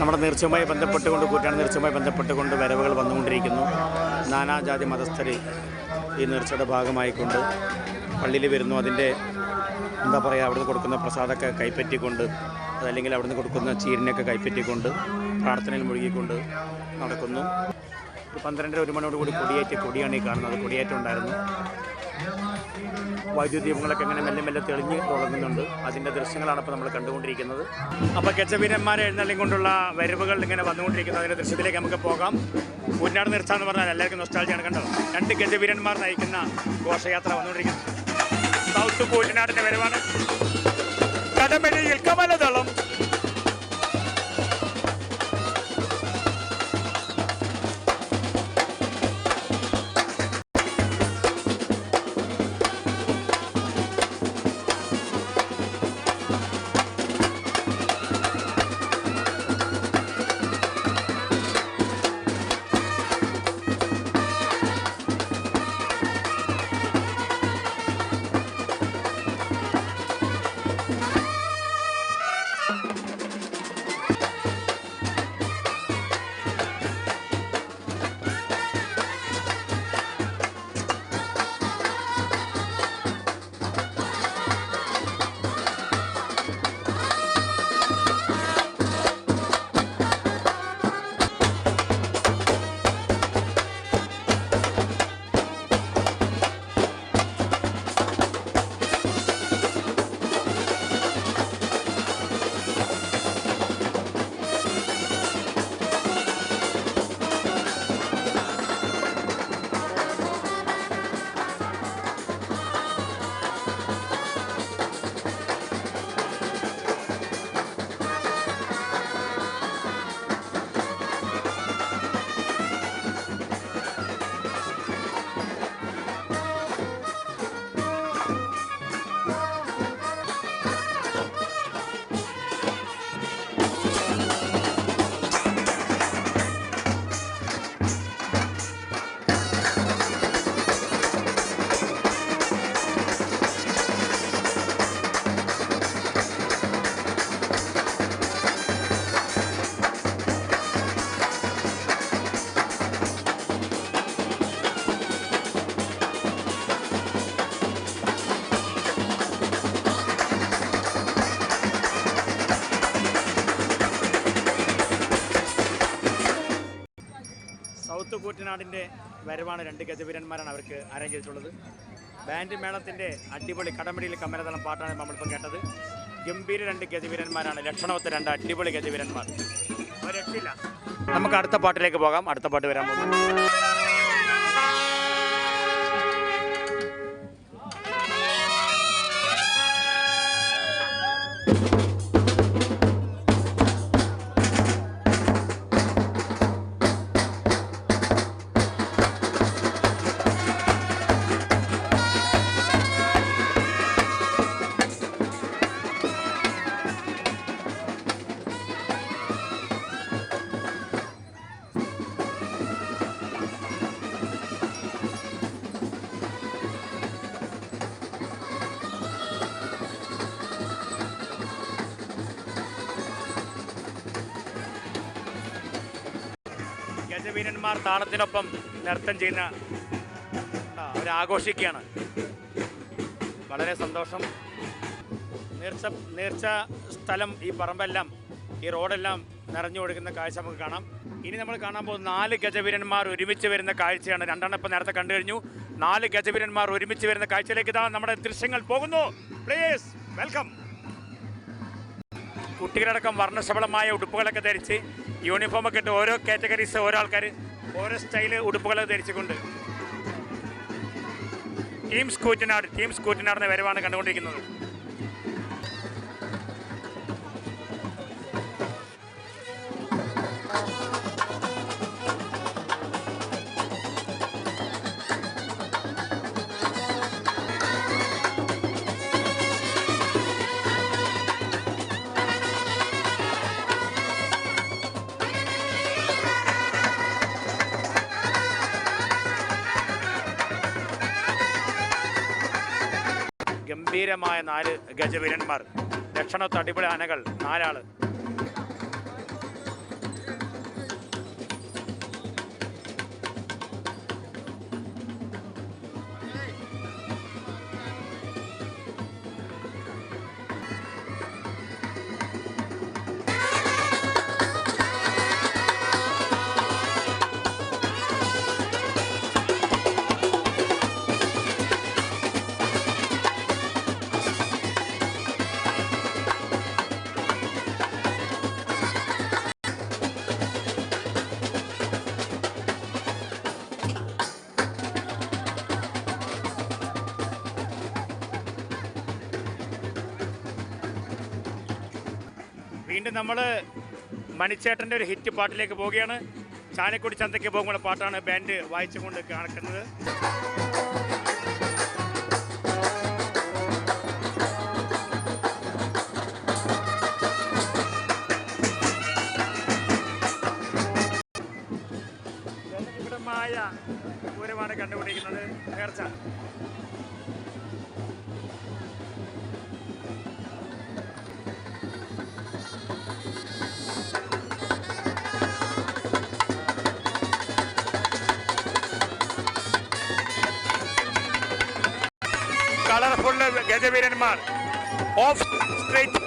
നമ്മുടെ നേർച്ചയുമായി ബന്ധപ്പെട്ടുകൊണ്ട് കൂറ്റാണ് നേർച്ചയുമായി ബന്ധപ്പെട്ടുകൊണ്ട് വരവുകൾ വന്നുകൊണ്ടിരിക്കുന്നു. നാനാജാതി മതസ്ഥർ ഈ നേർച്ചയുടെ ഭാഗമായിക്കൊണ്ട് പള്ളിയിൽ വരുന്നു. അതിൻ്റെ എന്താ പറയുക, അവിടുന്ന് കൊടുക്കുന്ന പ്രസാദമൊക്കെ കൈപ്പറ്റിക്കൊണ്ട്, അതല്ലെങ്കിൽ അവിടുന്ന് കൊടുക്കുന്ന ചീരിനൊക്കെ കൈപ്പറ്റിക്കൊണ്ട് പ്രാർത്ഥനയിൽ മുഴുകിക്കൊണ്ട് നടക്കുന്നു. ഒരു 12-1 മണിയോടുകൂടി കൊടിയാണ് ഈ കാണുന്നത്. കൊടിയേറ്റം ഉണ്ടായിരുന്നു. വൈദ്യുതി ദീപങ്ങളൊക്കെ ഇങ്ങനെ മെല്ലെ മെല്ലെ തെളിഞ്ഞ് തുടങ്ങുന്നുണ്ട്. അതിൻ്റെ ദൃശ്യങ്ങളാണ് ഇപ്പോൾ നമ്മൾ കണ്ടുകൊണ്ടിരിക്കുന്നത്. അപ്പോൾ ഗജവീരന്മാരെ എഴുന്നള്ളിയും കൊണ്ടുള്ള വരവുകൾ ഇങ്ങനെ വന്നുകൊണ്ടിരിക്കുന്നു. അതിൻ്റെ ദൃശ്യത്തിലേക്ക് നമുക്ക് പോകാം. കൂറ്റനാട് നേർച്ച എന്ന് പറഞ്ഞാൽ എല്ലാവർക്കും നൊസ്റ്റാൾജിയാണ്. കണ്ടത് 2 ഗജവീരന്മാർ നയിക്കുന്ന ഘോഷയാത്ര വന്നുകൊണ്ടിരിക്കുന്നു. സൗത്ത് കൂറ്റനാടിൻ്റെ വരവാണ്. കടമഴിയിൽ കമലദളം. സൗത്ത് കൂറ്റനാടിൻ്റെ വരവാണ്. 2 ഗജവീരന്മാരാണ് അവർക്ക് അറേഞ്ച് ചെയ്തിട്ടുള്ളത്. ബാൻഡ് മേളത്തിൻ്റെ അടിപൊളി കടമടിയിൽ കമലദളം പാട്ടാണ് നമ്മളിപ്പോൾ കേട്ടത്. ഗംഭീര 2 ഗജവീരന്മാരാണ്. ലക്ഷണമൊത്ത 2 അടിപൊളി ഗജവീരന്മാർ. ഒരു രക്ഷയില്ല. നമുക്ക് അടുത്ത പാട്ടിലേക്ക് പോകാം. അടുത്ത പാട്ട് വരാൻ പോകുന്നു. ഗജവീരന്മാർ താളത്തിനൊപ്പം നൃത്തം ചെയ്യുന്ന അവരാഘോഷിക്കുകയാണ്. വളരെ സന്തോഷം. നേർച്ച സ്ഥലം, ഈ പറമ്പെല്ലാം, ഈ റോഡെല്ലാം നിറഞ്ഞു കൊടുക്കുന്ന കാഴ്ച നമുക്ക് കാണാം. ഇനി നമ്മൾ കാണാൻ പോകുന്ന 4 ഗജവീരന്മാർ ഒരുമിച്ച് വരുന്ന കാഴ്ചയാണ്. 2 ഇപ്പം നേരത്തെ കണ്ടു കഴിഞ്ഞു. 4 ഗജവീരന്മാർ ഒരുമിച്ച് വരുന്ന കാഴ്ചയിലേക്ക് ഇതാ നമ്മുടെ ദൃശ്യങ്ങൾ പോകുന്നു. Please welcome. കുട്ടികളടക്കം വർണ്ണശബളമായ ഉടുപ്പുകളൊക്കെ ധരിച്ച്, യൂണിഫോമൊക്കെ ഇട്ട്, ഓരോ കാറ്റഗറീസ്, ഓരോ ആൾക്കാർ ഓരോ സ്റ്റൈല് ഉടുപ്പുകളൊക്കെ ധരിച്ചുകൊണ്ട് ടീംസ് കൂറ്റനാടിൻ്റെ വരവാണ് കണ്ടുകൊണ്ടിരിക്കുന്നത്. ഗംഭീരമായ 4 ഗജവീരന്മാർ, ലക്ഷണത്ത് അടിപൊളി ആനകൾ, 4 ആള്. വീണ്ടും നമ്മൾ മണിച്ചേട്ടൻ്റെ ഒരു ഹിറ്റ് പാട്ടിലേക്ക് പോവുകയാണ്. ചാലക്കുടി ചന്തയ്ക്ക് പോകുന്ന പാട്ടാണ് ബാൻഡ് വായിച്ചുകൊണ്ട് കാണിക്കുന്നത്. ജനവിടമായ പൂരമാണ് കണ്ടുപിടിക്കുന്നത്. നേർച്ച കളർഫുൾ ഗജവീരന്മാർ ഓഫ് സ്ട്രീറ്റ്.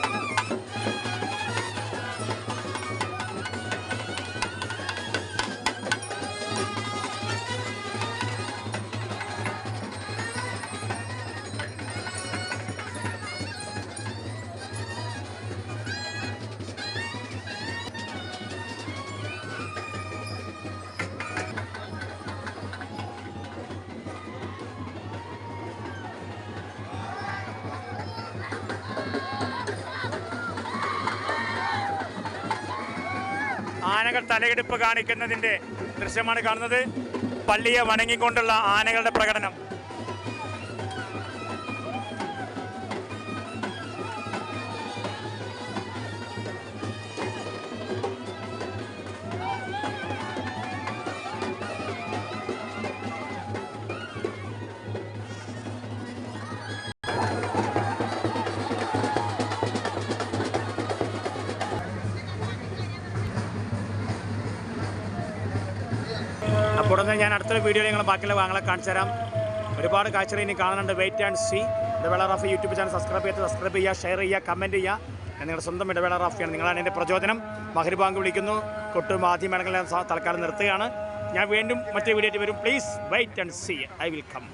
ആനകൾ തലയെടുപ്പ് കാണിക്കുന്നതിൻ്റെ ദൃശ്യമാണ് കാണുന്നത്. പള്ളിയെ വണങ്ങിക്കൊണ്ടുള്ള ആനകളുടെ പ്രകടനം. അപ്പോൾ ഞാൻ അടുത്തൊരു വീഡിയോയിൽ നിങ്ങൾ ബാക്കിയുള്ള ഭാഗങ്ങളെ കാണിച്ചു തരാം. ഒരുപാട് കാഴ്ചകൾ ഇനി കാണുന്നുണ്ട്. Wait and see. Idavela Rafi YouTube channel subscribe ചെയ്യുക, ഷെയർ ചെയ്യുക, കമൻറ്റ് ചെയ്യുക. നിങ്ങളുടെ സ്വന്തം ഇടവേള റാഫിയാണ്. നിങ്ങളാണ് എൻ്റെ പ്രചോദനം. മഗ്‌രിബ് ബാങ്ക് വിളിക്കുന്നു. കൊട്ടും ആദ്യം തൽക്കാലം നിർത്തുകയാണ്. ഞാൻ വീണ്ടും മറ്റൊരു വീഡിയോ ആയിട്ട് വരും. Please wait and see. I will come.